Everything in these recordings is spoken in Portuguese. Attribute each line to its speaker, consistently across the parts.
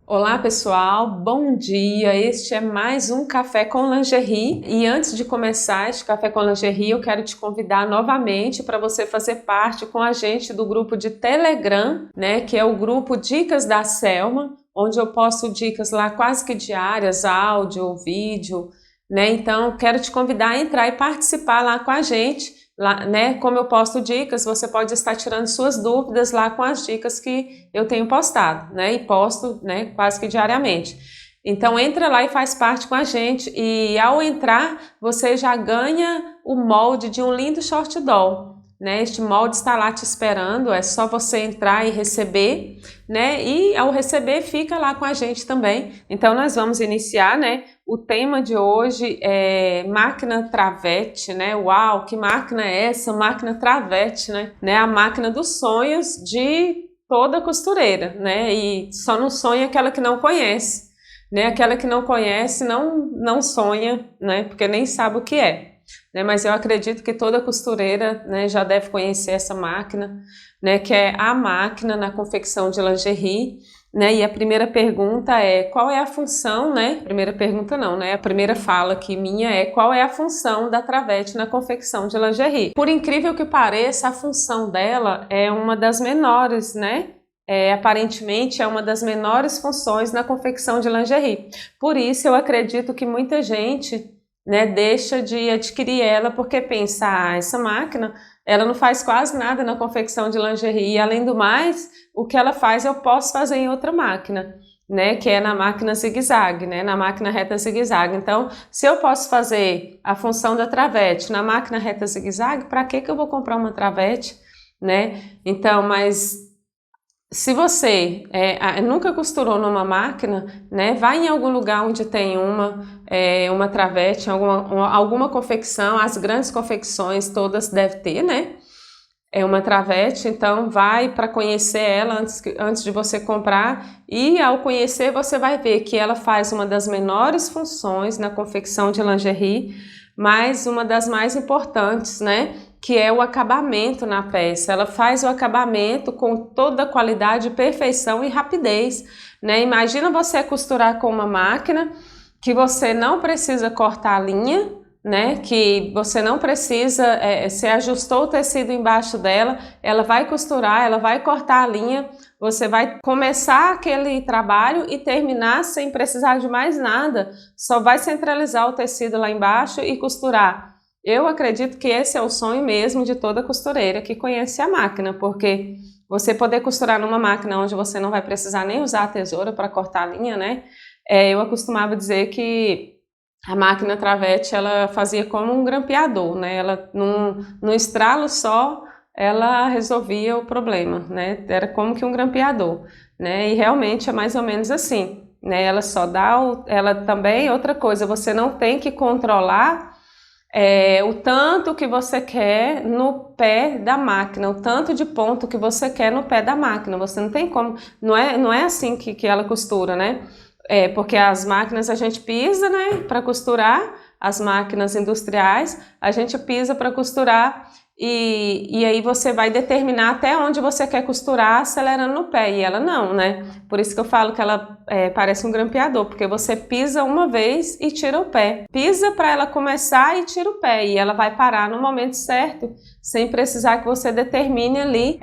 Speaker 1: Olá pessoal, bom dia! Este é mais um Café com Lingerie e antes de começar este Café com Lingerie eu quero te convidar novamente para você fazer parte com a gente do grupo de Telegram, né, que é o grupo Dicas da Selma, onde eu posto dicas lá quase que diárias, áudio, vídeo, né, então quero te convidar a entrar e participar lá com a gente. Lá, né, como eu posto dicas, você pode estar tirando suas dúvidas lá com as dicas que eu tenho postado, né, e posto, né, quase que diariamente. Então entra lá e faz parte com a gente e ao entrar você já ganha o molde de um lindo short doll, né, este molde está lá te esperando, é só você entrar e receber, né, e ao receber fica lá com a gente também. Então nós vamos iniciar, né. O tema de hoje é máquina Travete, né? Uau, que máquina é essa? Máquina Travete, né? A máquina dos sonhos de toda costureira, né? E só não sonha aquela que não conhece, né? Aquela que não conhece não sonha, né? Porque nem sabe o que é, né? Mas eu acredito que toda costureira, né, já deve conhecer essa máquina, né? Que é a máquina na confecção de lingerie. Né, e a primeira pergunta é qual é a função, né? Primeira pergunta não, né? A primeira fala aqui minha é qual é a função da Travete na confecção de lingerie. Por incrível que pareça, a função dela é uma das menores, né? Aparentemente é uma das menores funções na confecção de lingerie. Por isso eu acredito que muita gente, né, deixa de adquirir ela porque pensa, essa máquina ela não faz quase nada na confecção de lingerie e além do mais, o que ela faz eu posso fazer em outra máquina, né, que é na máquina zigue-zague, né, na máquina reta zigue-zague. Então, se eu posso fazer a função da Travete na máquina reta zigue-zague, para que eu vou comprar uma Travete, né? Então, mas se você nunca costurou numa máquina, né, vai em algum lugar onde tem uma Travete, alguma confecção, as grandes confecções todas devem ter, né? É uma Travete, então vai para conhecer ela antes de você comprar e ao conhecer você vai ver que ela faz uma das menores funções na confecção de lingerie, mas uma das mais importantes, né? Que é o acabamento na peça. Ela faz o acabamento com toda a qualidade, perfeição e rapidez, né? Imagina você costurar com uma máquina que você não precisa cortar a linha, né? Que você não precisa, você ajustou o tecido embaixo dela, ela vai costurar, ela vai cortar a linha, você vai começar aquele trabalho e terminar sem precisar de mais nada, só vai centralizar o tecido lá embaixo e costurar. Eu acredito que esse é o sonho mesmo de toda costureira que conhece a máquina, porque você poder costurar numa máquina onde você não vai precisar nem usar a tesoura para cortar a linha, né? Eu acostumava dizer que a máquina Travete, ela fazia como um grampeador, né? Ela, num estralo só, ela resolvia o problema, né? Era como que um grampeador, né? E realmente é mais ou menos assim, né? Ela só dá, ela também, outra coisa, você não tem que controlar o tanto que você quer no pé da máquina, o tanto de ponto que você quer no pé da máquina, você não tem como, não é assim que ela costura, né? Porque as máquinas a gente pisa, né, para costurar, as máquinas industriais, a gente pisa para costurar e aí você vai determinar até onde você quer costurar acelerando no pé, e ela não, né? Por isso que eu falo que ela parece um grampeador, porque você pisa uma vez e tira o pé. Pisa para ela começar e tira o pé, e ela vai parar no momento certo, sem precisar que você determine ali.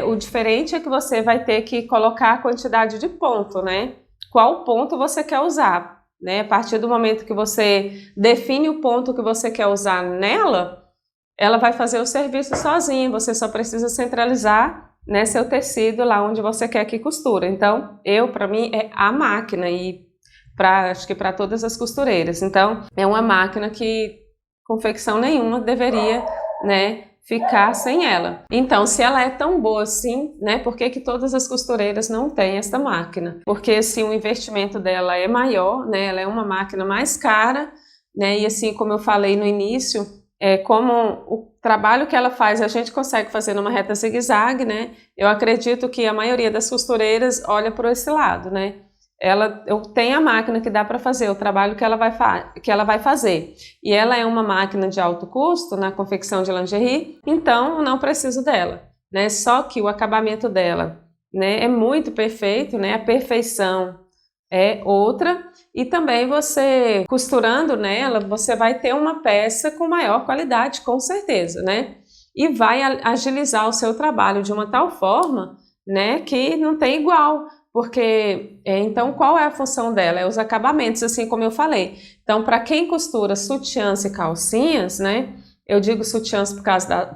Speaker 1: O diferente é que você vai ter que colocar a quantidade de ponto, né? Qual ponto você quer usar, né? A partir do momento que você define o ponto que você quer usar nela, ela vai fazer o serviço sozinha, você só precisa centralizar, né, seu tecido lá onde você quer que costura. Então, para mim, é a máquina e acho que para todas as costureiras. Então, é uma máquina que confecção nenhuma deveria, né, ficar sem ela. Então, se ela é tão boa assim, né, por que todas as costureiras não têm esta máquina? Porque assim, o investimento dela é maior, né, ela é uma máquina mais cara, né, e assim, como eu falei no início, como o trabalho que ela faz a gente consegue fazer numa reta zigue-zague, né, eu acredito que a maioria das costureiras olha por esse lado, né, eu tenho a máquina que dá para fazer o trabalho que ela vai fazer. E ela é uma máquina de alto custo na confecção de lingerie, então eu não preciso dela, né? Só que o acabamento dela, né, é muito perfeito, né? A perfeição é outra, e também você costurando nela, você vai ter uma peça com maior qualidade, com certeza, né? E vai agilizar o seu trabalho de uma tal forma, né, que não tem igual, porque então qual é a função dela? É os acabamentos, assim como eu falei. Então, para quem costura sutiãs e calcinhas, né, eu digo sutiãs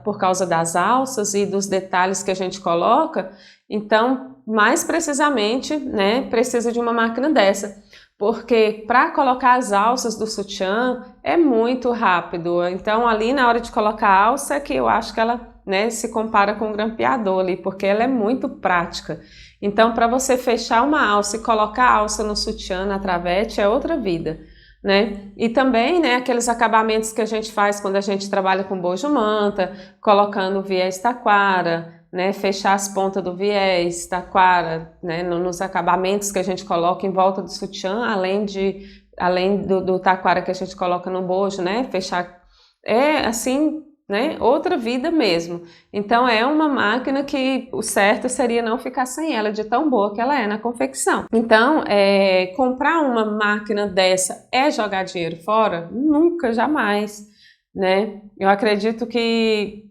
Speaker 1: por causa das alças e dos detalhes que a gente coloca, então, mais precisamente, né, precisa de uma máquina dessa. Porque para colocar as alças do sutiã é muito rápido. Então, ali na hora de colocar a alça, é que eu acho que ela, né, se compara com o grampeador ali, porque ela é muito prática. Então, para você fechar uma alça e colocar a alça no sutiã, na travete, é outra vida, né? E também, né, aqueles acabamentos que a gente faz quando a gente trabalha com bojo manta, colocando viés taquara, né, fechar as pontas do viés, taquara, né, nos acabamentos que a gente coloca em volta do sutiã, além do taquara que a gente coloca no bojo, né, fechar, assim, né, outra vida mesmo. Então é uma máquina que o certo seria não ficar sem ela, de tão boa que ela é na confecção. Então, comprar uma máquina dessa é jogar dinheiro fora? Nunca, jamais, né? Eu acredito que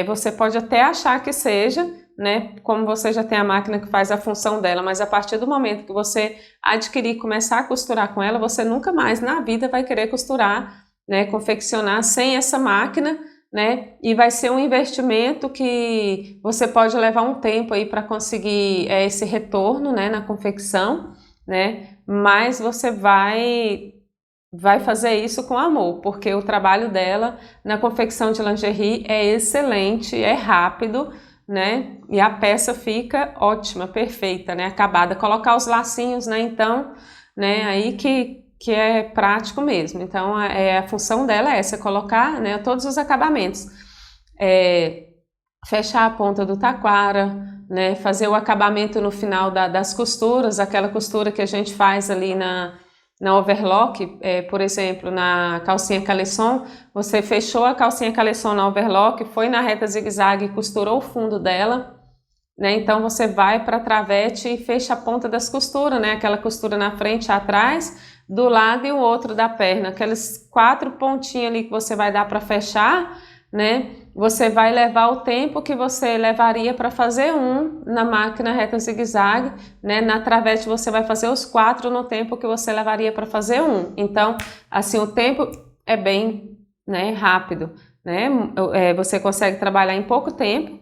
Speaker 1: você pode até achar que seja, né? Como você já tem a máquina que faz a função dela, mas a partir do momento que você adquirir, começar a costurar com ela, você nunca mais na vida vai querer costurar, né? Confeccionar sem essa máquina, né? E vai ser um investimento que você pode levar um tempo aí para conseguir esse retorno, né? Na confecção, né? Mas você vai fazer isso com amor, porque o trabalho dela na confecção de lingerie é excelente, é rápido, né? E a peça fica ótima, perfeita, né? Acabada. Colocar os lacinhos, né? Então, né? Aí que é prático mesmo. Então, a função dela é essa, colocar, né, todos os acabamentos. Fechar a ponta do taquara, né? Fazer o acabamento no final das costuras, aquela costura que a gente faz ali na overlock, por exemplo, na calcinha caleçon, você fechou a calcinha caleçon na overlock, foi na reta zigue-zague e costurou o fundo dela, né? Então você vai para a travete e fecha a ponta das costuras, né? Aquela costura na frente e atrás, do lado e o outro da perna, aqueles 4 pontinhos ali que você vai dar para fechar, né? Você vai levar o tempo que você levaria para fazer na máquina reta zigue-zague, né? Na travete você vai fazer os 4 no tempo que você levaria para fazer Então, assim, o tempo é bem, né, rápido, né? Você consegue trabalhar em pouco tempo,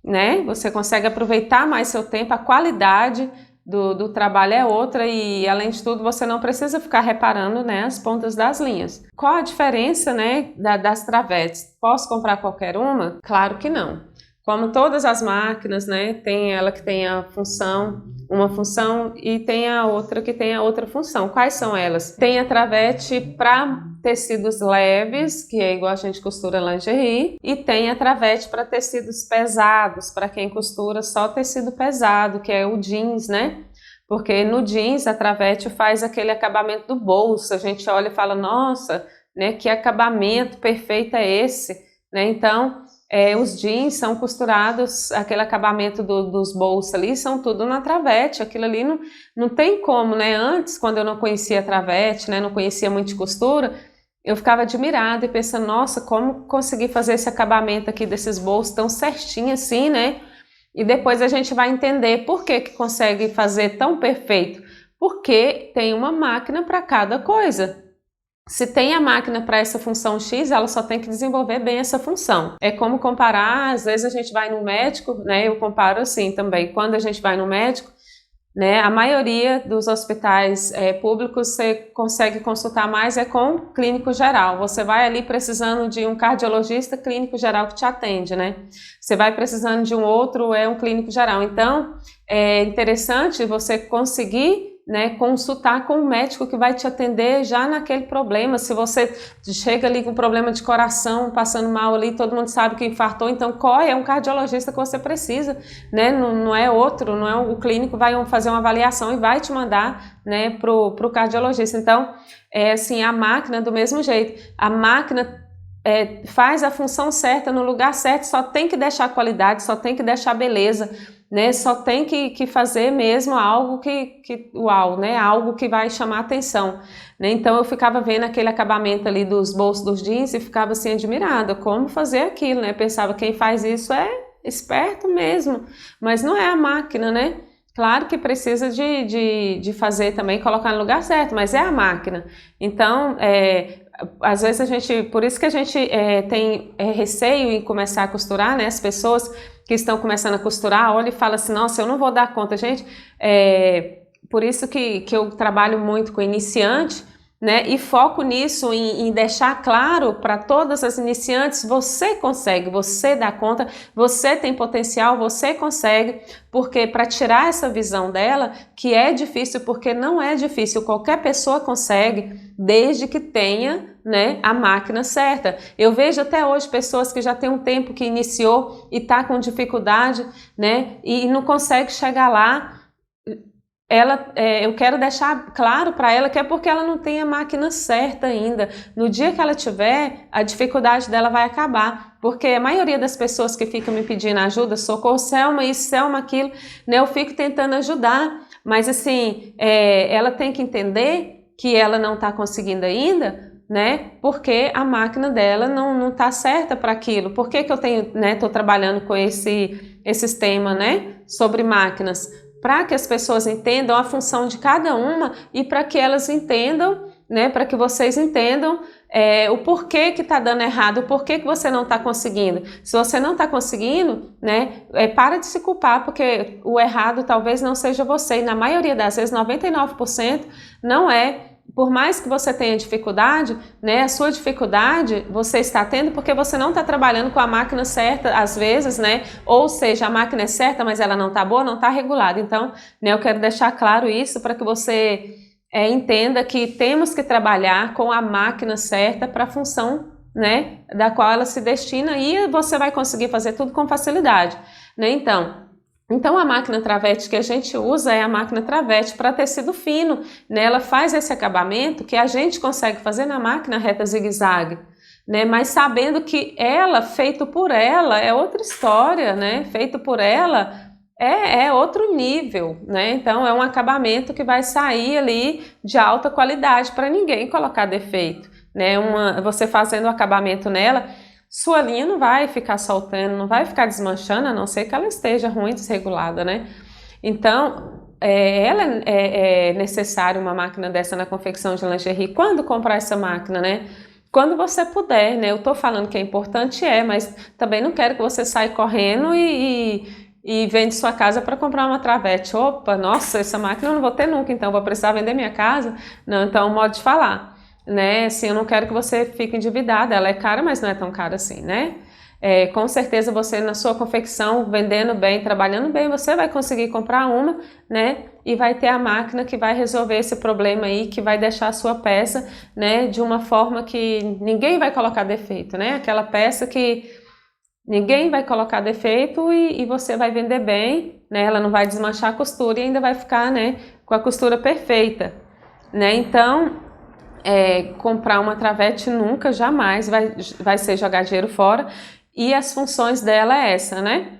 Speaker 1: né? Você consegue aproveitar mais seu tempo, a qualidade do trabalho é outra e, além de tudo, você não precisa ficar reparando, né, as pontas das linhas. Qual a diferença, né, das travetes? Posso comprar qualquer uma? Claro que não. Como todas as máquinas, né, tem ela que tem uma função e tem a outra que tem a outra função. Quais são elas? Tem a travete para tecidos leves, que é igual a gente costura lingerie, e tem a travete para tecidos pesados, para quem costura só tecido pesado, que é o jeans, né? Porque no jeans a travete faz aquele acabamento do bolso, a gente olha e fala, nossa, né, que acabamento perfeito é esse, né? Então, os jeans são costurados, aquele acabamento dos bolsos ali, são tudo na travete, aquilo ali não tem como, né? Antes, quando eu não conhecia a travete, né, não conhecia muito de costura, eu ficava admirada e pensando, nossa, como consegui fazer esse acabamento aqui desses bolsos tão certinho assim, né? E depois a gente vai entender por que consegue fazer tão perfeito. Porque tem uma máquina para cada coisa. Se tem a máquina para essa função X, ela só tem que desenvolver bem essa função. É como comparar, às vezes a gente vai no médico, né? Eu comparo assim também. Quando a gente vai no médico, né, a maioria dos hospitais públicos você consegue consultar mais com clínico geral. Você vai ali precisando de um cardiologista, clínico geral que te atende, né? Você vai precisando de um outro, um clínico geral. Então, é interessante você conseguir, né, consultar com um médico que vai te atender já naquele problema. Se você chega ali com problema de coração, passando mal ali, todo mundo sabe que infartou, então corre, é um cardiologista que você precisa, né? Não é outro, não é o clínico, vai fazer uma avaliação e vai te mandar, né, pro cardiologista. Então, assim, a máquina do mesmo jeito, a máquina faz a função certa no lugar certo, só tem que deixar qualidade, só tem que deixar beleza, né? Só tem que fazer mesmo algo uau, né? Algo que vai chamar atenção, né? Então eu ficava vendo aquele acabamento ali dos bolsos dos jeans e ficava assim admirada, como fazer aquilo, né? Pensava, quem faz isso é esperto mesmo, mas não é a máquina, né? Claro que precisa de fazer também, colocar no lugar certo, mas é a máquina. Então, às vezes a gente, por isso que a gente tem receio em começar a costurar, né? As pessoas que estão começando a costurar, olha e fala assim, nossa, eu não vou dar conta, gente. Por isso que eu trabalho muito com iniciante, né? E foco nisso, em deixar claro para todas as iniciantes, você consegue, você dá conta, você tem potencial, você consegue, porque para tirar essa visão dela, que é difícil, porque não é difícil, qualquer pessoa consegue, desde que tenha, né, a máquina certa. Eu vejo até hoje pessoas que já tem um tempo que iniciou e está com dificuldade, né, e não consegue chegar lá. Eu quero deixar claro para ela que é porque ela não tem a máquina certa ainda. No dia que ela tiver, a dificuldade dela vai acabar, porque a maioria das pessoas que ficam me pedindo ajuda, socorro, Selma isso, Selma aquilo, né, eu fico tentando ajudar, mas assim, ela tem que entender que ela não está conseguindo ainda, né, porque a máquina dela não está certa para aquilo. Por que eu tenho, né, estou trabalhando com esses temas, né, sobre máquinas? Para que as pessoas entendam a função de cada uma e para que elas entendam, né, para que vocês entendam o porquê que está dando errado, o porquê que você não está conseguindo. Se você não está conseguindo, né, para de se culpar, porque o errado talvez não seja você, e na maioria das vezes, 99%, não é. Por mais que você tenha dificuldade, né, a sua dificuldade você está tendo porque você não está trabalhando com a máquina certa, às vezes, né, ou seja, a máquina é certa, mas ela não está boa, não está regulada. Então, né, eu quero deixar claro isso para que você entenda que temos que trabalhar com a máquina certa para a função, né, da qual ela se destina, e você vai conseguir fazer tudo com facilidade, né? Então a máquina travete que a gente usa é a máquina travete para tecido fino, né? Ela faz esse acabamento que a gente consegue fazer na máquina reta zigue-zague, né? Mas sabendo que ela, feito por ela, é outra história, né? Feito por ela é outro nível, né? Então é um acabamento que vai sair ali de alta qualidade para ninguém colocar defeito, né? Você fazendo o acabamento nela, sua linha não vai ficar soltando, não vai ficar desmanchando, a não ser que ela esteja ruim, desregulada, né? Então, é necessário uma máquina dessa na confecção de lingerie. Quando comprar essa máquina, né? Quando você puder, né? Eu tô falando que é importante, mas também não quero que você saia correndo e vende sua casa para comprar uma travete. Opa, nossa, essa máquina eu não vou ter nunca, então vou precisar vender minha casa? Não, então é um modo de falar, né? Assim, eu não quero que você fique endividada, ela é cara, mas não é tão cara assim, né? Com certeza você na sua confecção, vendendo bem, trabalhando bem, você vai conseguir comprar uma, né? E vai ter a máquina que vai resolver esse problema aí, que vai deixar a sua peça, né, de uma forma que ninguém vai colocar defeito, né? Aquela peça que ninguém vai colocar defeito e você vai vender bem, né? Ela não vai desmanchar a costura e ainda vai ficar, né, com a costura perfeita, né? Então, comprar uma travete nunca, jamais vai ser jogar dinheiro fora. E as funções dela é essa, né?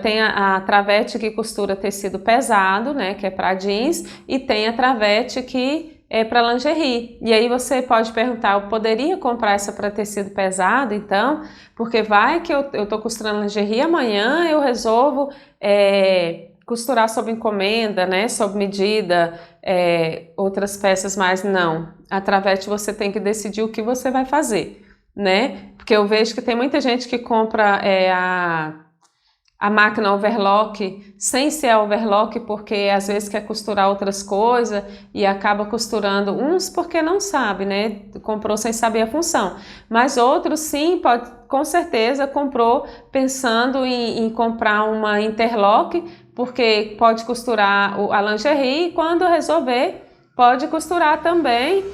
Speaker 1: Tem a travete que costura tecido pesado, né, que é para jeans, e tem a travete que é para lingerie. E aí você pode perguntar, eu poderia comprar essa para tecido pesado, então? Porque vai que eu tô costurando lingerie, amanhã eu resolvo costurar sob encomenda, né, sob medida, outras peças, mas não. A travete você tem que decidir o que você vai fazer, né? Porque eu vejo que tem muita gente que compra a máquina overlock sem ser a overlock, porque às vezes quer costurar outras coisas e acaba costurando uns porque não sabe, né? Comprou sem saber a função. Mas outros sim, com certeza comprou pensando em comprar uma interlock, porque pode costurar a lingerie e quando resolver pode costurar também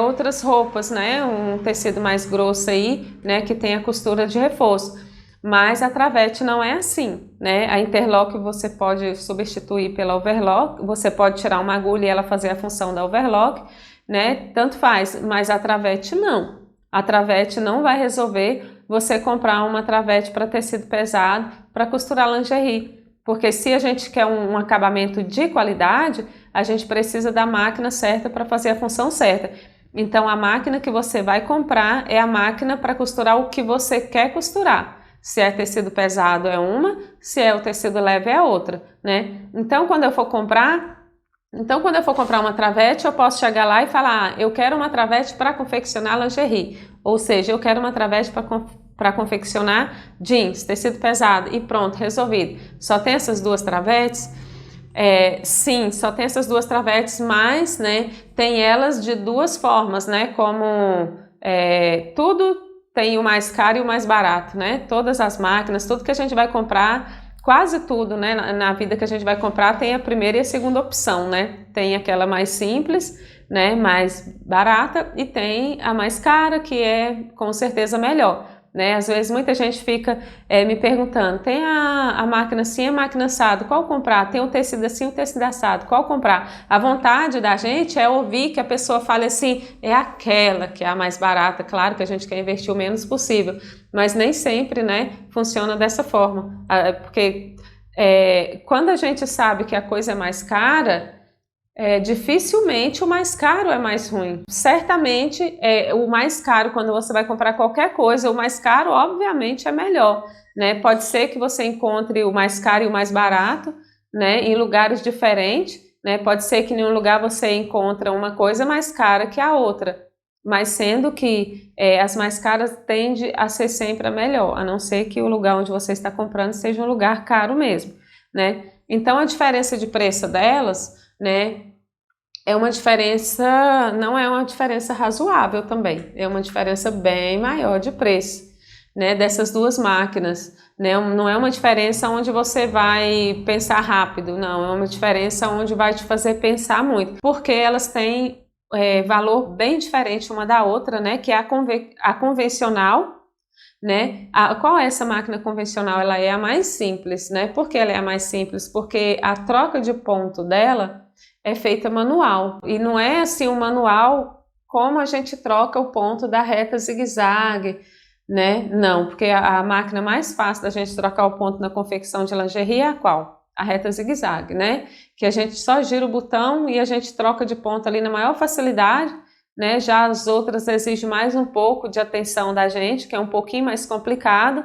Speaker 1: outras roupas, né? Um tecido mais grosso aí, né? Que tem a costura de reforço. Mas a travete não é assim, né? A interlock você pode substituir pela overlock, você pode tirar uma agulha e ela fazer a função da overlock, né? Tanto faz, mas a travete não. A travete não vai resolver você comprar uma travete para tecido pesado para costurar lingerie, Porque se a gente quer um acabamento de qualidade, a gente precisa da máquina certa para fazer a função certa. Então a máquina que você vai comprar é a máquina para costurar o que você quer costurar. Se é tecido pesado é uma, se é o tecido leve é outra, né? Então quando eu for comprar uma travete, eu posso chegar lá e falar, eu quero uma travete para confeccionar lingerie, ou seja, eu quero uma travete para confeccionar jeans, tecido pesado, e pronto, resolvido. Só tem essas duas travetes? Sim, só tem essas duas travetes, mas, né, tem elas de duas formas, né, como tudo tem o mais caro e o mais barato, né, todas as máquinas, tudo que a gente vai comprar, quase tudo, né, na vida que a gente vai comprar tem a primeira e a segunda opção, né, tem aquela mais simples, né, mais barata, e tem a mais cara, que é com certeza melhor. Né? Às vezes muita gente fica me perguntando, tem a máquina assim, a máquina assado, qual comprar? Tem o tecido assim, o tecido assado, qual comprar? A vontade da gente é ouvir que a pessoa fale assim, é aquela que é a mais barata. Claro que a gente quer investir o menos possível, mas nem sempre, né, funciona dessa forma, porque quando a gente sabe que a coisa é mais cara, dificilmente o mais caro é mais ruim. Certamente, o mais caro, quando você vai comprar qualquer coisa, o mais caro, obviamente, é melhor, né? Pode ser que você encontre o mais caro e o mais barato, né, em lugares diferentes, né? Pode ser que em um lugar você encontre uma coisa mais cara que a outra, mas sendo que as mais caras tendem a ser sempre a melhor, a não ser que o lugar onde você está comprando seja um lugar caro mesmo, né? Então, a diferença de preço delas, né, não é uma diferença razoável também, é uma diferença bem maior de preço, né, dessas duas máquinas, né, não é uma diferença onde você vai pensar rápido, não, é uma diferença onde vai te fazer pensar muito, porque elas têm valor bem diferente uma da outra, né, que é a convencional, né, qual é essa máquina convencional? Ela é a mais simples, né, por que ela é a mais simples? Porque a troca de ponto dela é feita manual, e não é assim um manual como a gente troca o ponto da reta zigue-zague, né? Não, porque a máquina mais fácil da gente trocar o ponto na confecção de lingerie é a qual? A reta zigue-zague, né? Que a gente só gira o botão e a gente troca de ponto ali na maior facilidade, né? Já as outras exigem mais um pouco de atenção da gente, que é um pouquinho mais complicado,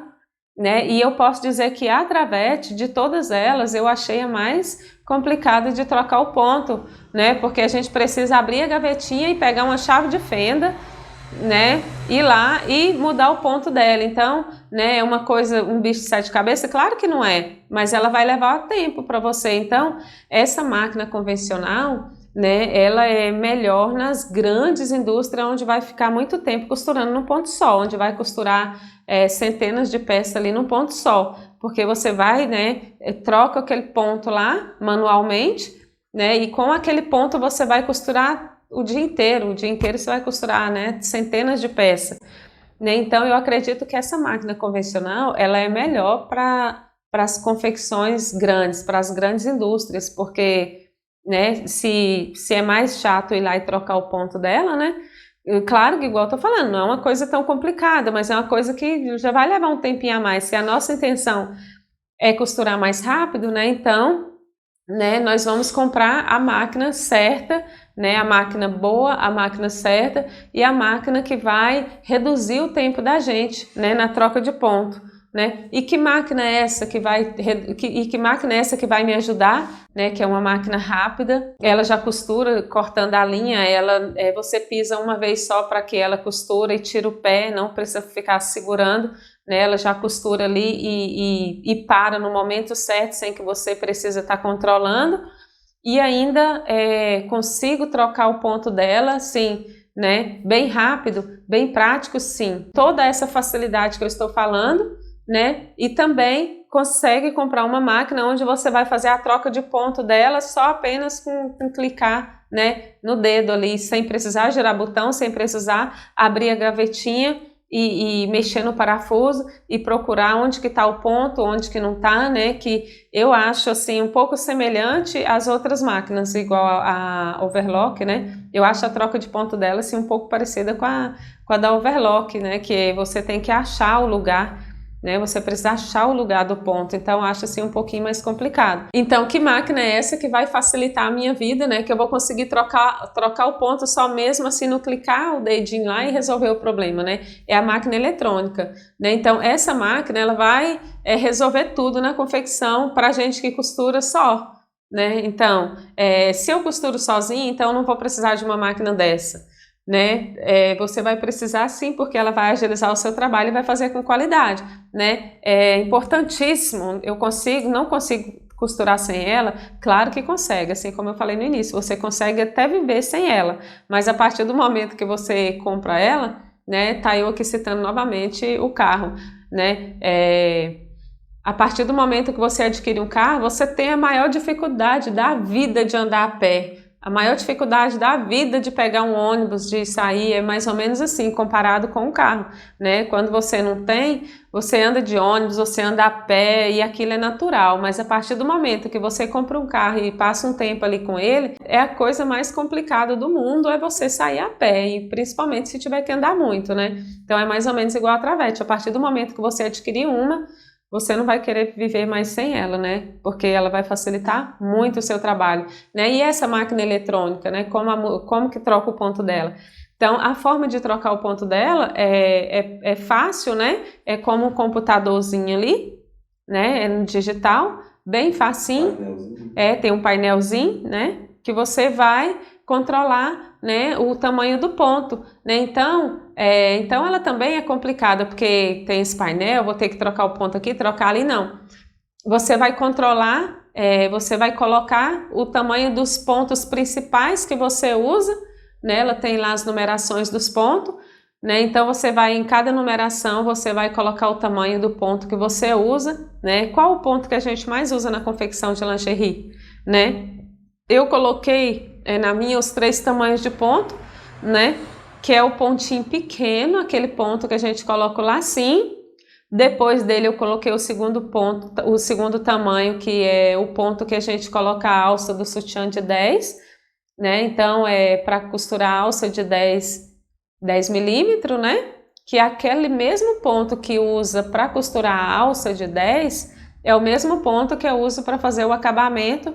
Speaker 1: né? E eu posso dizer que a travete, de todas elas, eu achei a mais complicada de trocar o ponto, né? Porque a gente precisa abrir a gavetinha e pegar uma chave de fenda, né? Ir lá e mudar o ponto dela. Então, né, é uma coisa, um bicho de sete cabeças? Claro que não é, mas ela vai levar tempo para você. Então, essa máquina convencional, né, ela é melhor nas grandes indústrias, onde vai ficar muito tempo costurando num ponto só, onde vai costurar centenas de peças ali num ponto só, porque você vai, né, troca aquele ponto lá manualmente, né, e com aquele ponto você vai costurar o dia inteiro você vai costurar, né, centenas de peças, né? Então eu acredito que essa máquina convencional, ela é melhor para as confecções grandes, para as grandes indústrias, porque, né, se é mais chato ir lá e trocar o ponto dela, né, claro que, igual eu tô falando, não é uma coisa tão complicada, mas é uma coisa que já vai levar um tempinho a mais. Se a nossa intenção é costurar mais rápido, né, então, né, nós vamos comprar a máquina certa, né, a máquina boa, a máquina certa e a máquina que vai reduzir o tempo da gente, né, na troca de ponto, né? E que máquina é essa que vai me ajudar, né? Que é uma máquina rápida, ela já costura cortando a linha, você pisa uma vez só para que ela costura e tira o pé, não precisa ficar segurando, né? Ela já costura ali e para no momento certo, sem que você precisa estar controlando, e ainda consigo trocar o ponto dela, sim, né? Bem rápido, bem prático, sim. Toda essa facilidade que eu estou falando, né? E também consegue comprar uma máquina onde você vai fazer a troca de ponto dela só apenas com clicar, né, no dedo ali, sem precisar girar botão, sem precisar abrir a gavetinha e mexer no parafuso e procurar onde que está o ponto, onde que não está, né? Que eu acho assim um pouco semelhante às outras máquinas, igual a Overlock, né? Eu acho a troca de ponto dela assim um pouco parecida com a da Overlock, né? Que você tem que achar o lugar, né? Você precisa achar o lugar do ponto, então acho assim um pouquinho mais complicado. Então, que máquina é essa que vai facilitar a minha vida, né? Que eu vou conseguir trocar o ponto só mesmo assim no clicar o dedinho lá e resolver o problema, né? É a máquina eletrônica, né? Então, essa máquina, ela vai resolver tudo na confecção para gente que costura só, né? Então, se eu costuro sozinha, então eu não vou precisar de uma máquina dessa, né? Você vai precisar sim, porque ela vai agilizar o seu trabalho e vai fazer com qualidade, né? É importantíssimo, não consigo costurar sem ela? Claro que consegue, assim como eu falei no início, você consegue até viver sem ela, mas a partir do momento que você compra ela, né? Tá eu aqui citando novamente o carro, né? A partir do momento que você adquire um carro, você tem a maior dificuldade da vida de andar a pé. A maior dificuldade da vida de pegar um ônibus, de sair, é mais ou menos assim, comparado com um carro, né? Quando você não tem, você anda de ônibus, você anda a pé e aquilo é natural, mas a partir do momento que você compra um carro e passa um tempo ali com ele, é a coisa mais complicada do mundo, é você sair a pé, e principalmente se tiver que andar muito, né? Então é mais ou menos igual a travete, a partir do momento que você adquirir uma, você não vai querer viver mais sem ela, né? Porque ela vai facilitar muito o seu trabalho, né? E essa máquina eletrônica, né? Como que troca o ponto dela? Então, a forma de trocar o ponto dela é fácil, né? É como um computadorzinho ali, né? É no digital, bem facinho. Tem um painelzinho, né? Que você vai controlar, né, o tamanho do ponto, né? Então ela também é complicada, porque tem esse painel, vou ter que trocar o ponto aqui, trocar ali, não. Você vai controlar, você vai colocar o tamanho dos pontos principais que você usa, né? Ela tem lá as numerações dos pontos, né? Então você vai, em cada numeração, você vai colocar o tamanho do ponto que você usa, né? Qual o ponto que a gente mais usa na confecção de lingerie, né? Eu coloquei na minha os 3 tamanhos de ponto, né? Que é o pontinho pequeno, aquele ponto que a gente coloca o lacinho. Depois dele eu coloquei o segundo ponto, o segundo tamanho, que é o ponto que a gente coloca a alça do sutiã de 10, né? Então é para costurar a alça de 10 milímetros, né? Que é aquele mesmo ponto que usa para costurar a alça de 10, é o mesmo ponto que eu uso para fazer o acabamento,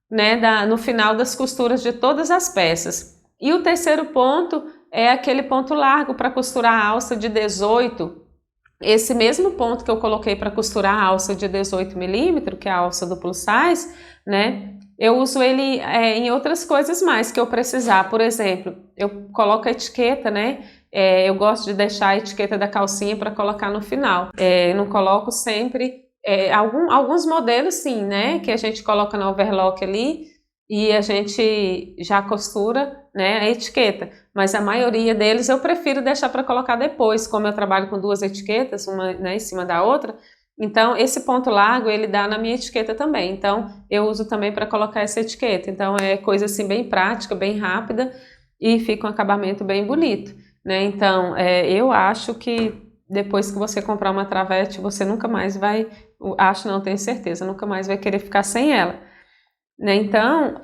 Speaker 1: né, no final das costuras de todas as peças. E o terceiro ponto é aquele ponto largo para costurar a alça de 18. Esse mesmo ponto que eu coloquei para costurar a alça de 18 milímetros, que é a alça do plus size, né, eu uso ele em outras coisas mais que eu precisar. Por exemplo, eu coloco a etiqueta, né, eu gosto de deixar a etiqueta da calcinha para colocar no final. Não coloco sempre. Alguns modelos sim, né, que a gente coloca na overlock ali e a gente já costura, né, a etiqueta, mas a maioria deles eu prefiro deixar para colocar depois, como eu trabalho com 2 etiquetas, uma, né, em cima da outra, então esse ponto largo ele dá na minha etiqueta também, então eu uso também para colocar essa etiqueta, então é coisa assim bem prática, bem rápida e fica um acabamento bem bonito, né, então eu acho que depois que você comprar uma travete, você nunca mais vai, não tenho certeza, nunca mais vai querer ficar sem ela, né? Então,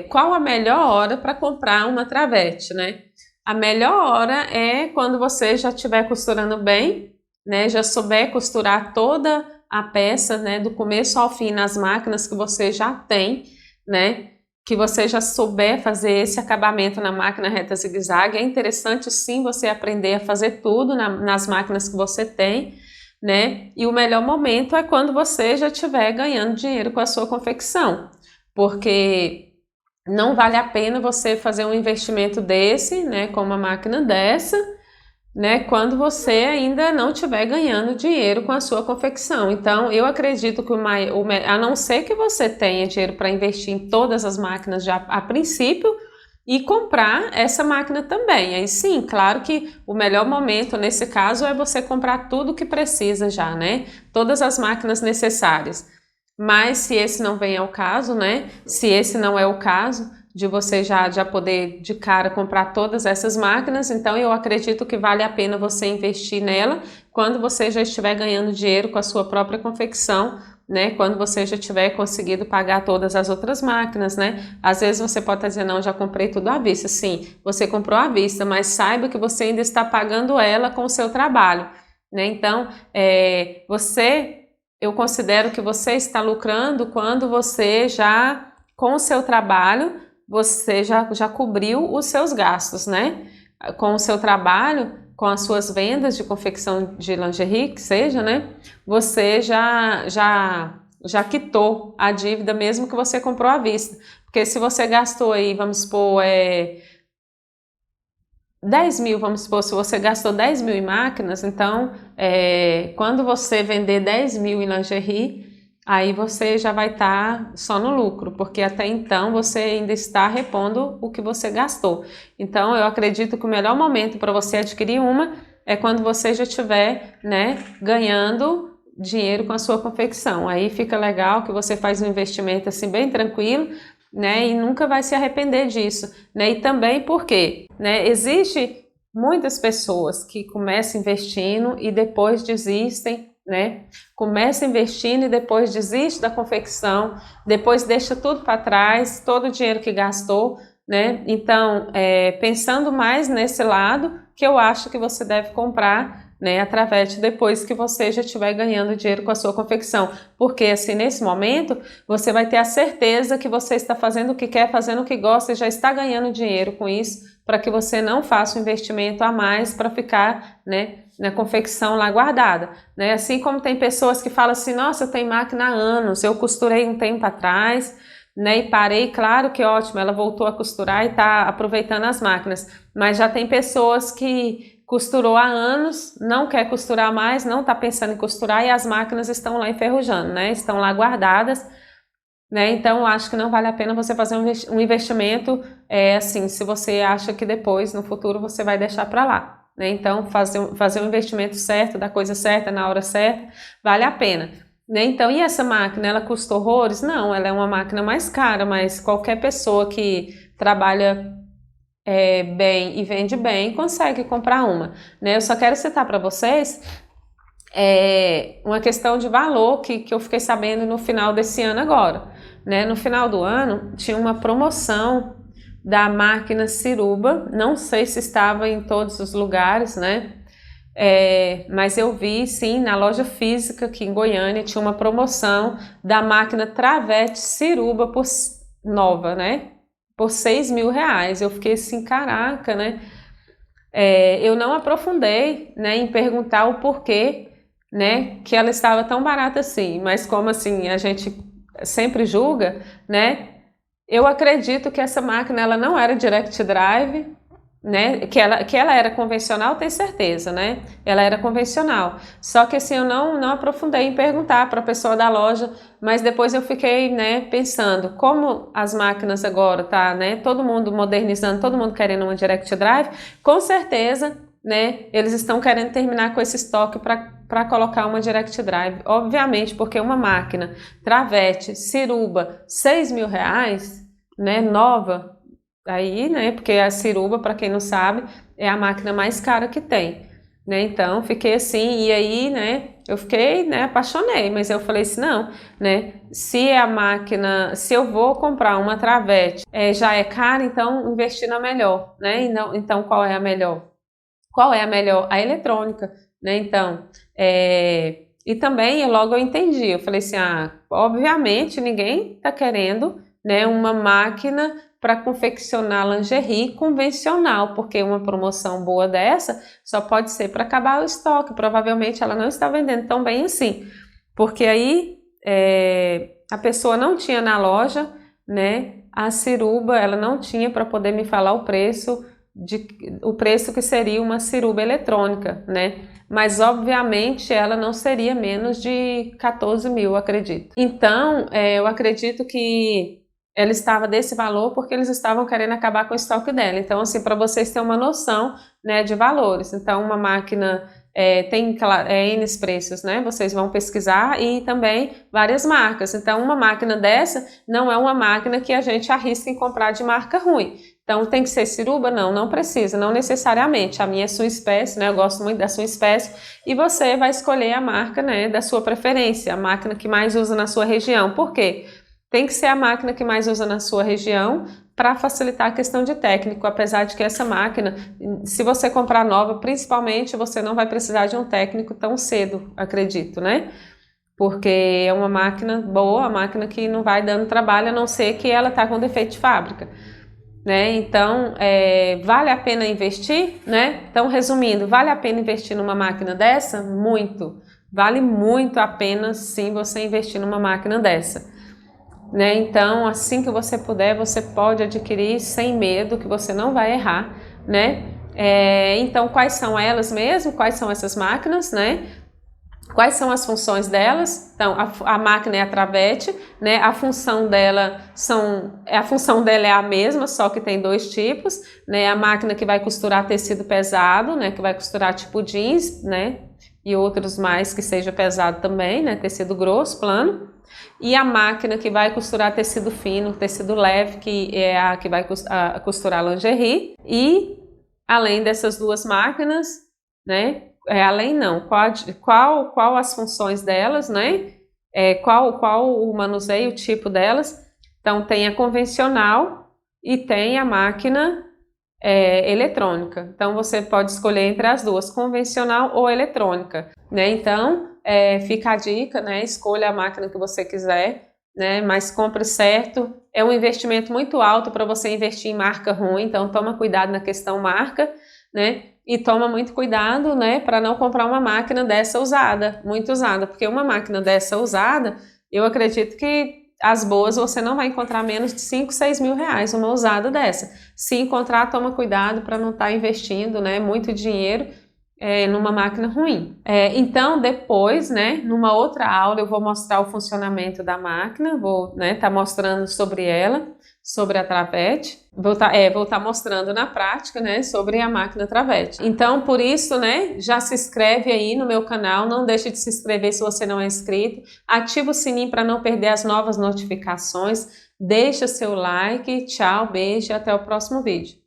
Speaker 1: qual a melhor hora para comprar uma travete, né? A melhor hora é quando você já estiver costurando bem, né? Já souber costurar toda a peça, né? Do começo ao fim nas máquinas que você já tem, né? Que você já souber fazer esse acabamento na máquina reta zigue-zague. É interessante sim você aprender a fazer tudo nas máquinas que você tem, né? E o melhor momento é quando você já estiver ganhando dinheiro com a sua confecção, porque não vale a pena você fazer um investimento desse, né? Com uma máquina dessa, né, quando você ainda não estiver ganhando dinheiro com a sua confecção. Então, eu acredito que a não ser que você tenha dinheiro para investir em todas as máquinas já a princípio e comprar essa máquina também. Aí sim, claro que o melhor momento nesse caso é você comprar tudo que precisa já, né? Todas as máquinas necessárias. Mas se esse não vem ao caso, né? Se esse não é o caso de você já poder de cara comprar todas essas máquinas, então eu acredito que vale a pena você investir nela quando você já estiver ganhando dinheiro com a sua própria confecção, né? Quando você já tiver conseguido pagar todas as outras máquinas, né? Às vezes você pode estar dizendo, não, já comprei tudo à vista. Sim, você comprou à vista, mas saiba que você ainda está pagando ela com o seu trabalho. né? Então, eu considero que você está lucrando quando você já, com o seu trabalho, você já cobriu os seus gastos, né? Com o seu trabalho, com as suas vendas de confecção de lingerie, que seja, né? Você já quitou a dívida mesmo que você comprou à vista. Porque se você gastou aí, vamos supor, 10 mil, vamos supor, se você gastou 10 mil em máquinas, então quando você vender 10 mil em lingerie, aí você já vai estar só no lucro, porque até então você ainda está repondo o que você gastou. Então eu acredito que o melhor momento para você adquirir uma é quando você já estiver, né, ganhando dinheiro com a sua confecção. Aí fica legal que você faz um investimento assim bem tranquilo, né, e nunca vai se arrepender disso, né? E também porque, né, existe muitas pessoas que começam investindo e depois desistem, né? Começa investindo e depois desiste da confecção, depois deixa tudo para trás, todo o dinheiro que gastou, né? Então, pensando mais nesse lado, que eu acho que você deve comprar, né, através de depois que você já estiver ganhando dinheiro com a sua confecção, porque assim, nesse momento, você vai ter a certeza que você está fazendo o que quer, fazendo o que gosta e já está ganhando dinheiro com isso, para que você não faça um investimento a mais para ficar, né, na confecção lá guardada, né? Assim como tem pessoas que falam assim, nossa, eu tenho máquina há anos, eu costurei um tempo atrás, né, e parei, claro que ótimo, ela voltou a costurar e está aproveitando as máquinas, mas já tem pessoas que costurou há anos, não quer costurar mais, não está pensando em costurar e as máquinas estão lá enferrujando, né? Estão lá guardadas, né? Então, eu acho que não vale a pena você fazer um investimento assim, se você acha que depois, no futuro, você vai deixar para lá, né? Então, fazer um investimento certo, da coisa certa, na hora certa, vale a pena, né? Então, e essa máquina, ela custa horrores? Não, ela é uma máquina mais cara, mas qualquer pessoa que trabalha bem e vende bem, consegue comprar uma, né? Eu só quero citar para vocês uma questão de valor que eu fiquei sabendo no final desse ano agora, né? No final do ano tinha uma promoção da máquina Ciruba, não sei se estava em todos os lugares, né? Mas eu vi sim na loja física aqui em Goiânia tinha uma promoção da máquina Travete Ciruba nova, né? Por 6 mil reais. Eu fiquei assim, caraca, né? Eu não aprofundei, né, em perguntar o porquê, né, que ela estava tão barata assim, mas como assim a gente sempre julga, né? Eu acredito que essa máquina ela não era direct drive, né? Que ela era convencional, tenho certeza, né? Ela era convencional. Só que assim eu não aprofundei em perguntar para a pessoa da loja, mas depois eu fiquei, né, pensando como as máquinas agora tá, né? Todo mundo modernizando, todo mundo querendo uma direct drive, com certeza, né? Eles estão querendo terminar com esse estoque para colocar uma direct drive, obviamente, porque uma máquina Travete Ciruba 6 mil reais, né? Nova. Aí, né, porque a Ciruba, para quem não sabe, é a máquina mais cara que tem, né, então fiquei assim, e aí, né, eu fiquei, né, apaixonei, mas eu falei assim, não, né, se a máquina, se eu vou comprar uma Travete, já é cara, então investir na melhor, né, então qual é a melhor? Qual é a melhor? A eletrônica, né, então, e também logo eu entendi, eu falei assim, obviamente ninguém tá querendo, né, uma máquina para confeccionar lingerie convencional, porque uma promoção boa dessa só pode ser para acabar o estoque. Provavelmente ela não está vendendo tão bem assim, porque aí a pessoa não tinha na loja, né? A Ciruba ela não tinha para poder me falar o preço que seria uma Ciruba eletrônica, né? Mas obviamente ela não seria menos de 14 mil, acredito. Então eu acredito que ela estava desse valor porque eles estavam querendo acabar com o estoque dela. Então, assim, para vocês terem uma noção, né, de valores. Então, uma máquina tem N preços, né? Vocês vão pesquisar e também várias marcas. Então, uma máquina dessa não é uma máquina que a gente arrisca em comprar de marca ruim. Então, tem que ser Ciruba? Não, não precisa, não necessariamente. A minha é sua espécie, né? Eu gosto muito da sua espécie. E você vai escolher a marca, né, da sua preferência, a máquina que mais usa na sua região. Por quê? Tem que ser a máquina que mais usa na sua região, para facilitar a questão de técnico, apesar de que essa máquina, se você comprar nova, principalmente, você não vai precisar de um técnico tão cedo, acredito, né? Porque é uma máquina boa, uma máquina que não vai dando trabalho, a não ser que ela está com defeito de fábrica, né? Então, vale a pena investir, né? Então, resumindo, vale a pena investir numa máquina dessa? Muito. Vale muito a pena, sim, você investir numa máquina dessa. Né? Então, assim que você puder, você pode adquirir sem medo, que você não vai errar, né? Então, quais são elas mesmo? Quais são essas máquinas, né? Quais são as funções delas? Então, a máquina é a travete, né? A função dela é a mesma, só que tem dois tipos, né? A máquina que vai costurar tecido pesado, né? Que vai costurar tipo jeans, né? E outros mais que seja pesado também, né? Tecido grosso, plano. E a máquina que vai costurar tecido fino, tecido leve, que é a que vai costurar lingerie. E além dessas duas máquinas, né? Além não, qual as funções delas, né? Qual o manuseio, o tipo delas? Então tem a convencional e tem a máquina eletrônica. Então você pode escolher entre as duas, convencional ou eletrônica, né? Então fica a dica, né? Escolha a máquina que você quiser, né? Mas compre certo. É um investimento muito alto para você investir em marca ruim, então toma cuidado na questão marca, né? E toma muito cuidado, né? Para não comprar uma máquina dessa usada, muito usada, porque uma máquina dessa usada, eu acredito que as boas você não vai encontrar menos de 5, 6 mil reais uma usada dessa. Se encontrar, toma cuidado para não estar investindo, né? Muito dinheiro numa máquina ruim. Então, depois, né, numa outra aula eu vou mostrar o funcionamento da máquina, vou tá mostrando sobre ela, sobre a travete, vou tá mostrando na prática, né, sobre a máquina travete. Então, por isso, né, já se inscreve aí no meu canal, não deixe de se inscrever se você não é inscrito, ativa o sininho para não perder as novas notificações, deixa seu like, tchau, beijo e até o próximo vídeo.